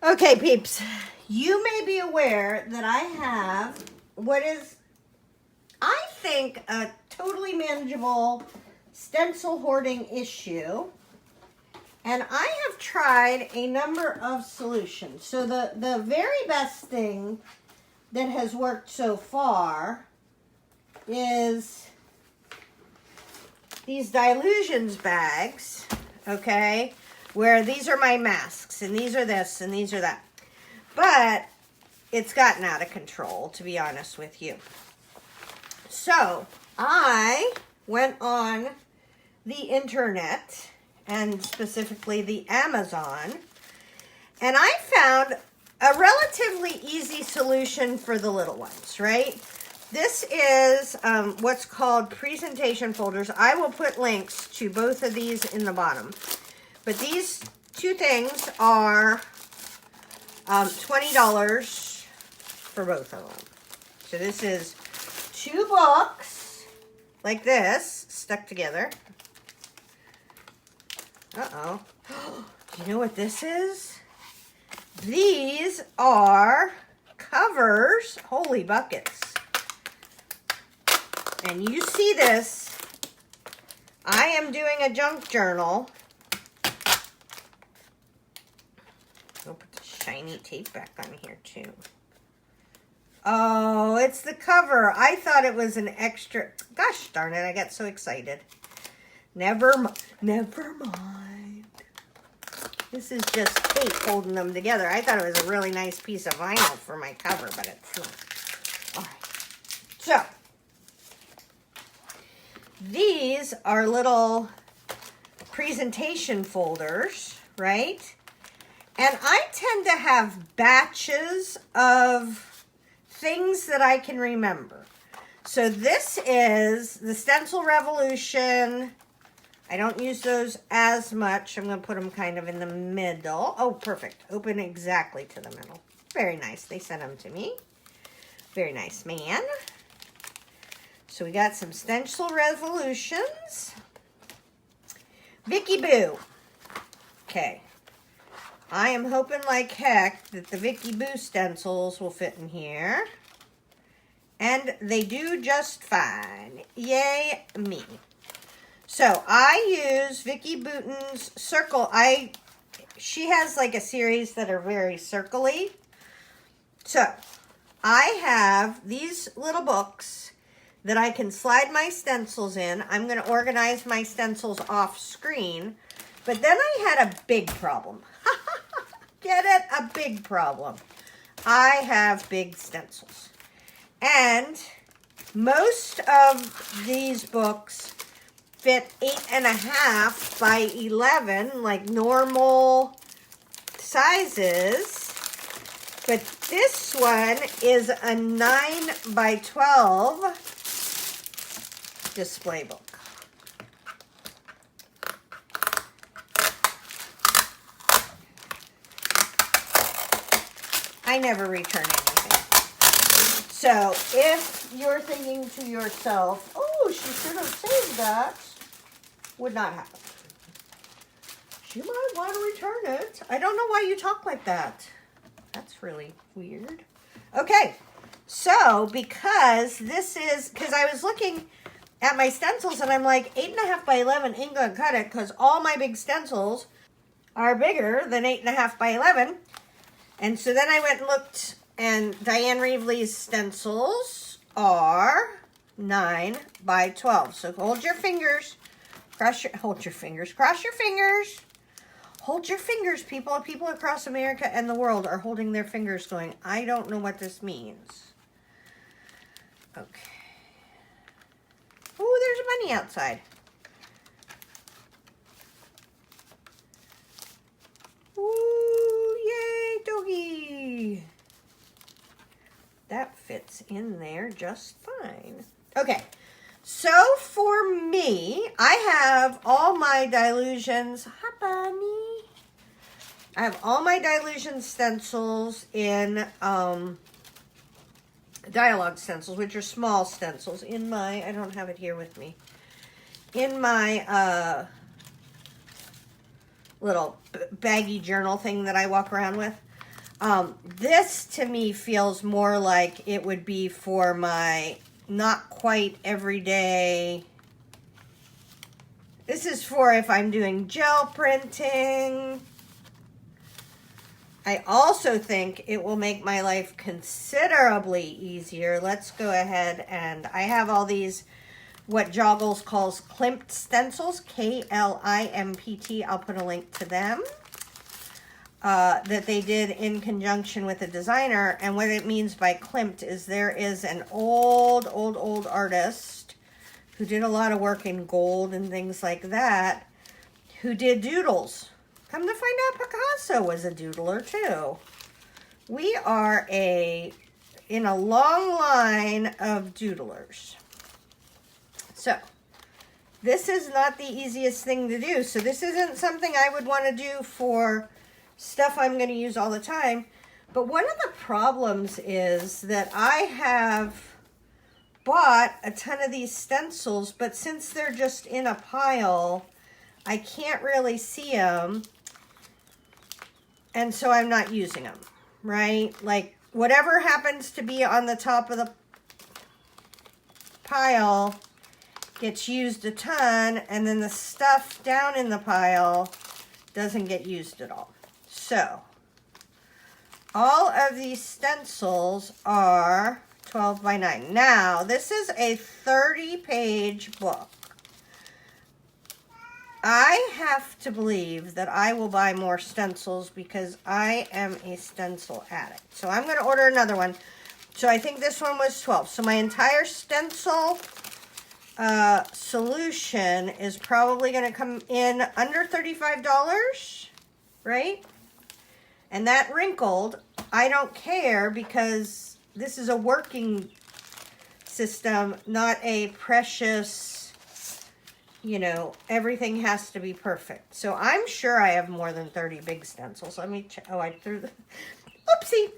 Okay, peeps, you may be aware that I have what is, I think, a totally manageable stencil hoarding issue. And I have tried a number of solutions. So the very best thing that has worked so far is these Dylusions bags, okay? Where these are my masks, and these are this, and these are that. But it's gotten out of control, to be honest with you. So I went on the internet, and specifically the Amazon, and I found a relatively easy solution for the little ones, right? This is what's called presentation folders. I will put links to both of these in the bottom. But these two things are $20 for both of them. So this is 2 books like this stuck together. Uh-oh. Do you know what this is? These are covers. Holy buckets. And you see this. I am doing a junk journal. I'll put the shiny tape back on here too. Oh, it's the cover. I thought it was an extra. Gosh darn it, I got so excited. Never mind. This is just tape holding them together. I thought it was a really nice piece of vinyl for my cover, but it's not. All right. So, these are little presentation folders, right? And I tend to have batches of things that I can remember. So this is the Stencil Revolution. I don't use those as much. I'm going to put them kind of in the middle. Oh, perfect. Open exactly to the middle. Very nice. They sent them to me. Very nice, man. So we got some Stencil Revolutions. Vicky Boo. Okay. I am hoping like heck that the Vicky Boo stencils will fit in here. And they do just fine. Yay me. So I use Vicky Booten's circle. She has like a series that are very circly. So I have these little books that I can slide my stencils in. I'm going to organize my stencils off screen. But then I had a big problem. Get it? A big problem. I have big stencils. And most of these books fit 8.5 by 11, like normal sizes. But this one is a 9 by 12 display book. I never return anything. So if you're thinking to yourself, oh, she should have saved that, would not happen. She might want to return it. I don't know why you talk like that. That's really weird. Okay, so because I was looking at my stencils and I'm like, 8.5 by 11 ain't gonna cut it because all my big stencils are bigger than 8.5 by 11. And so then I went and looked, and Diane Reevely's stencils are 9 by 12. So hold your fingers, hold your fingers, cross your fingers. Hold your fingers, people. People across America and the world are holding their fingers going, I don't know what this means. Okay. Oh, there's money outside. Ooh, yay, doggy. That fits in there just fine. Okay, so for me, I have all my Dylusions. Hi, bunny. I have all my Dylusion stencils in dialogue stencils, which are small stencils, in my, I don't have it here with me, in my little baggy journal thing that I walk around with. This to me feels more like it would be for my not quite everyday. This is for if I'm doing gel printing. I also think it will make my life considerably easier. Let's go ahead and I have all these, what Joggles calls Klimt stencils, K-L-I-M-P-T. I'll put a link to them. That they did in conjunction with a designer. And what it means by Klimt is there is an old artist who did a lot of work in gold and things like that, who did doodles. Come to find out, Picasso was a doodler too. We are in a long line of doodlers. So, this is not the easiest thing to do. So this isn't something I would want to do for stuff I'm going to use all the time. But one of the problems is that I have bought a ton of these stencils, but since they're just in a pile, I can't really see them. And so I'm not using them, right? Like whatever happens to be on the top of the pile gets used a ton, and then the stuff down in the pile doesn't get used at all. So all of these stencils are 12 by 9. Now, this is a 30-page book. I have to believe that I will buy more stencils because I am a stencil addict. So I'm going to order another one. So I think this one was 12. So my entire stencil solution is probably going to come in under $35, right? And that wrinkled, I don't care because this is a working system, not a precious, you know, everything has to be perfect. So I'm sure I have more than 30 big stencils. Let me check. Oh, I threw the, oopsie.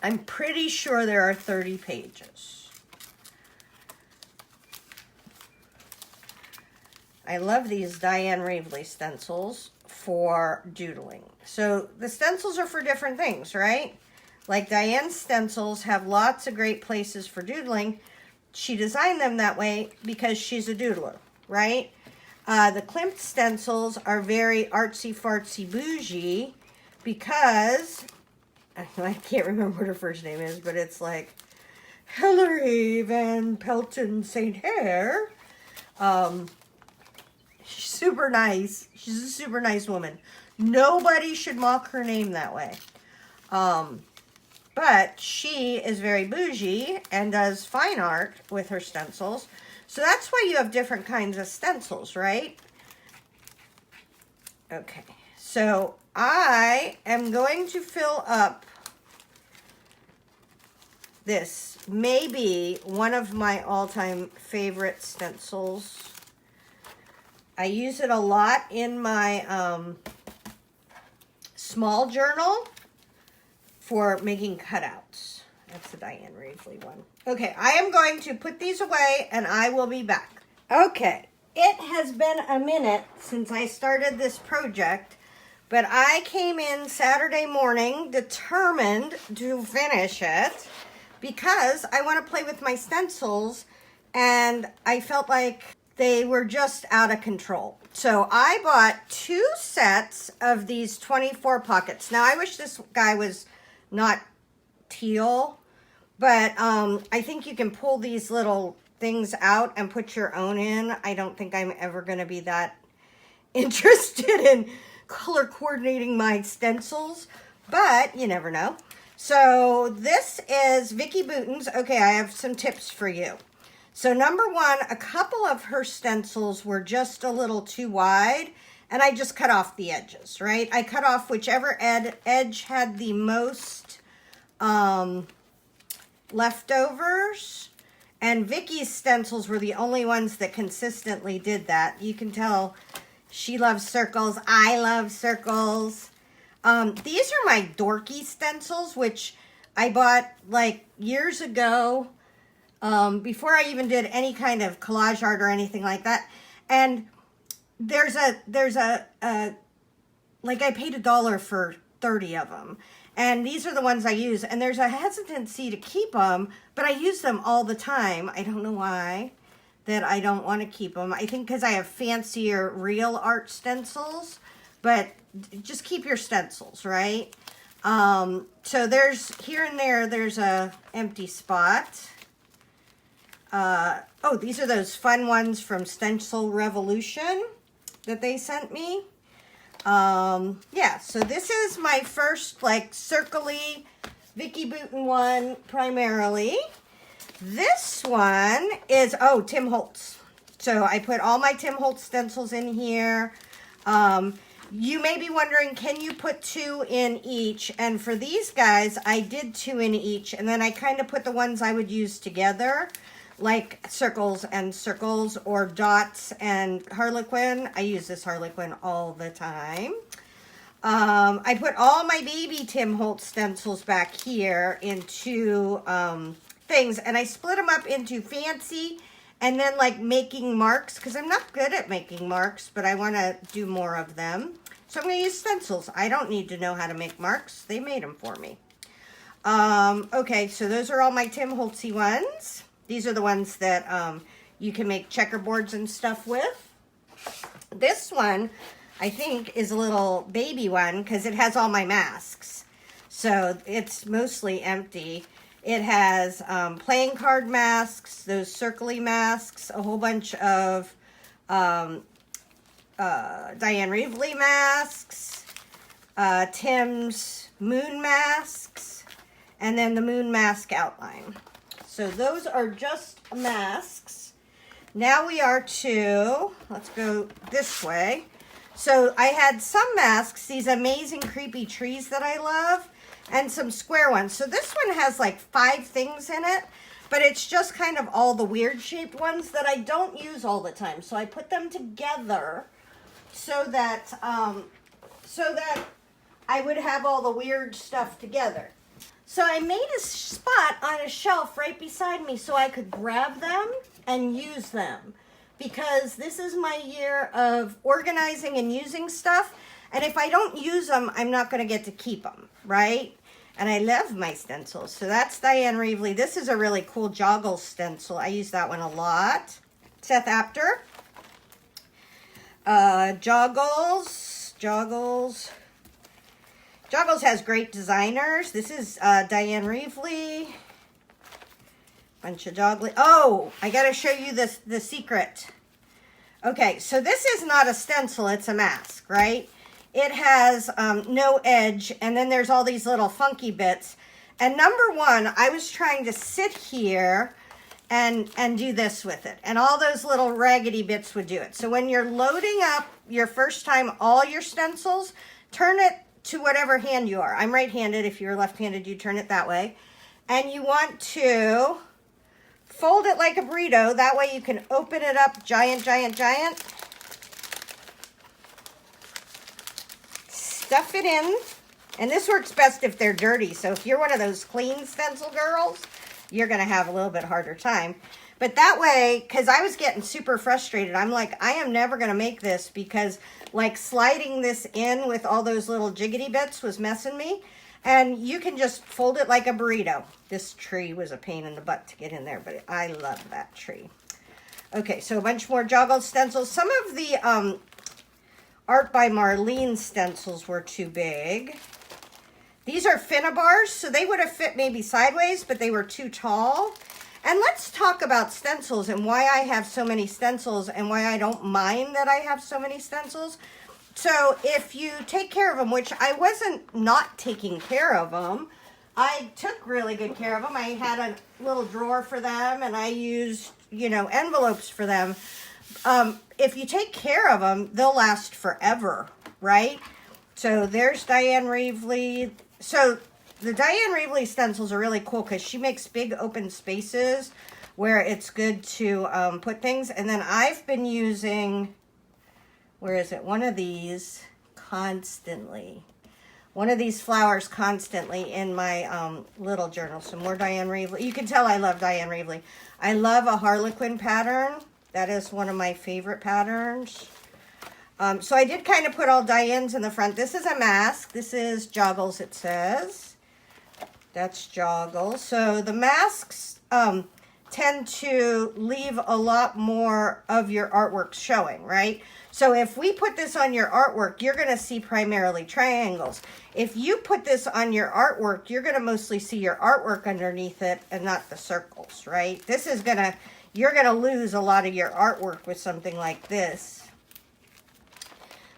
I'm pretty sure there are 30 pages. I love these Diane Ravely stencils for doodling. So the stencils are for different things, right? Like Diane's stencils have lots of great places for doodling. She designed them that way because she's a doodler, right? The Klimt stencils are very artsy fartsy bougie because, I can't remember what her first name is, but it's like Hilary Van Pelton St. Hare. She's super nice. She's a super nice woman. Nobody should mock her name that way. But she is very bougie and does fine art with her stencils. So that's why you have different kinds of stencils, right? Okay, so I am going to fill up this. Maybe one of my all-time favorite stencils. I use it a lot in my small journal for making cutouts. That's the Diane Ravely one. Okay, I am going to put these away and I will be back. Okay, it has been a minute since I started this project, but I came in Saturday morning determined to finish it because I want to play with my stencils and I felt like they were just out of control. So I bought 2 sets of these 24 pockets. Now I wish this guy was not teal, but I think you can pull these little things out and put your own in. I don't think I'm ever going to be that interested in color coordinating my stencils, but you never know. So this is Vicki Boutin's. Okay, I have some tips for you. So number one, a couple of her stencils were just a little too wide, and I just cut off the edges, right? I cut off whichever edge had the most leftovers, and Vicki's stencils were the only ones that consistently did that. You can tell she loves circles. I love circles. These are my dorky stencils, which I bought like years ago, before I even did any kind of collage art or anything like that. And there's a like I paid $1 for 30 of them. And these are the ones I use. And there's a hesitancy to keep them, but I use them all the time. I don't know why that I don't want to keep them. I think because I have fancier real art stencils, but just keep your stencils, right? So there's, here and there's a empty spot. Oh, these are those fun ones from Stencil Revolution that they sent me. Yeah, so this is my first, like, circly Vicky Bouton one primarily. This one is, oh, Tim Holtz. So I put all my Tim Holtz stencils in here. You may be wondering, can you put 2 in each? And for these guys, I did 2 in each, and then I kind of put the ones I would use together, like circles and circles, or dots and Harlequin. I use this Harlequin all the time. I put all my baby Tim Holtz stencils back here into things, and I split them up into fancy and then like making marks, because I'm not good at making marks, but I want to do more of them. So I'm going to use stencils. I don't need to know how to make marks. They made them for me. Okay, so those are all my Tim Holtzy ones. These are the ones that you can make checkerboards and stuff with. This one, I think, is a little baby one because it has all my masks. So it's mostly empty. It has playing card masks, those circly masks, a whole bunch of Diane Reevely masks, Tim's moon masks, and then the moon mask outline. So those are just masks. Now we are to, let's go this way. So I had some masks, these amazing creepy trees that I love, and some square ones. So this one has like 5 things in it, but it's just kind of all the weird shaped ones that I don't use all the time. So I put them together so that I would have all the weird stuff together. So I made a spot on a shelf right beside me so I could grab them and use them, because this is my year of organizing and using stuff. And if I don't use them, I'm not going to get to keep them, right? And I love my stencils. So that's Diane Reevely. This is a really cool Joggle stencil. I use that one a lot. Seth Apter. Joggles. Joggles has great designers. This is Diane Reevely. Bunch of Joggly. Oh, I got to show you the secret. Okay, so this is not a stencil. It's a mask, right? It has no edge, and then there's all these little funky bits. And number one, I was trying to sit here and do this with it, and all those little raggedy bits would do it. So when you're loading up your first time all your stencils, turn it to whatever hand you are. I'm right-handed. If you're left-handed, you turn it that way. And you want to fold it like a burrito. That way you can open it up giant. Stuff it in. And this works best if they're dirty. So if you're one of those clean stencil girls, you're going to have a little bit harder time. But that way, because I was getting super frustrated, I'm like, I am never going to make this, because like sliding this in with all those little jiggity bits was messing me. And you can just fold it like a burrito. This tree was a pain in the butt to get in there, but I love that tree. Okay, so a bunch more Joggle stencils. Some of the Art by Marlene stencils were too big. These are Finnabars, so they would have fit maybe sideways, but they were too tall. And let's talk about stencils and why I have so many stencils and why I don't mind that I have so many stencils. So if you take care of them, which I wasn't not taking care of them, I took really good care of them. I had a little drawer for them, and I used, envelopes for them. If you take care of them, they'll last forever, right? So there's Diane Reevely. So the Diane Reevely stencils are really cool because she makes big open spaces where it's good to put things. And then I've been using, where is it? One of these constantly. One of these flowers constantly in my little journal. Some more Diane Reevely. You can tell I love Diane Reevely. I love a Harlequin pattern. That is one of my favorite patterns. So I did kind of put all die-ins in the front. This is a mask. This is Joggles, it says. That's Joggles. So the masks tend to leave a lot more of your artwork showing, right? So if we put this on your artwork, you're going to see primarily triangles. If you put this on your artwork, you're going to mostly see your artwork underneath it and not the circles, right? This is going to, you're going to lose a lot of your artwork with something like this.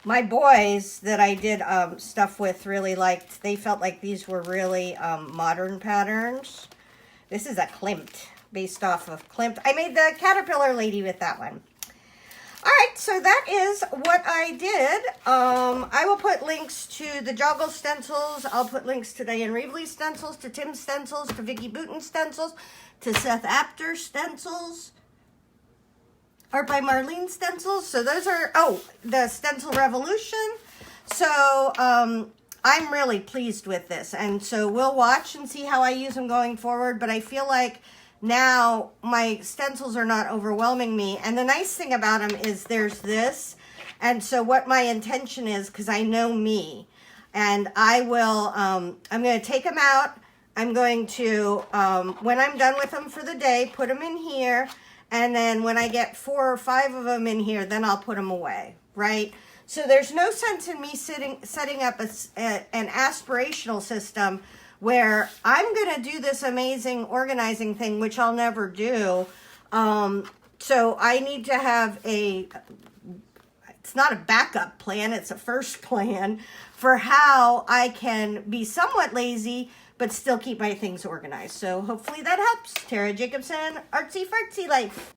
My boys that I did stuff with really liked, they felt like these were really modern patterns. This is a Klimt, based off of Klimt. I made the caterpillar lady with that one. All right, so that is what I did. I will put links to the Joggle stencils. I'll put links to Diane Reevely's stencils, to Tim's stencils, to Vicki Booten's stencils, to Seth Apter's stencils, Art by Marlene stencils. So those are, oh, the Stencil Revolution. So I'm really pleased with this. And so we'll watch and see how I use them going forward. But I feel like now my stencils are not overwhelming me. And the nice thing about them is there's this. And so what my intention is, because I know me, and I will, I'm going to take them out. I'm going to, when I'm done with them for the day, put them in here. And then when I get 4 or 5 of them in here, then I'll put them away, right? So there's no sense in me setting up an aspirational system where I'm going to do this amazing organizing thing, which I'll never do. So I need to have it's not a backup plan, it's a first plan for how I can be somewhat lazy, but still keep my things organized. So hopefully that helps. Tara Jacobsen, Artsy Fartsy Life.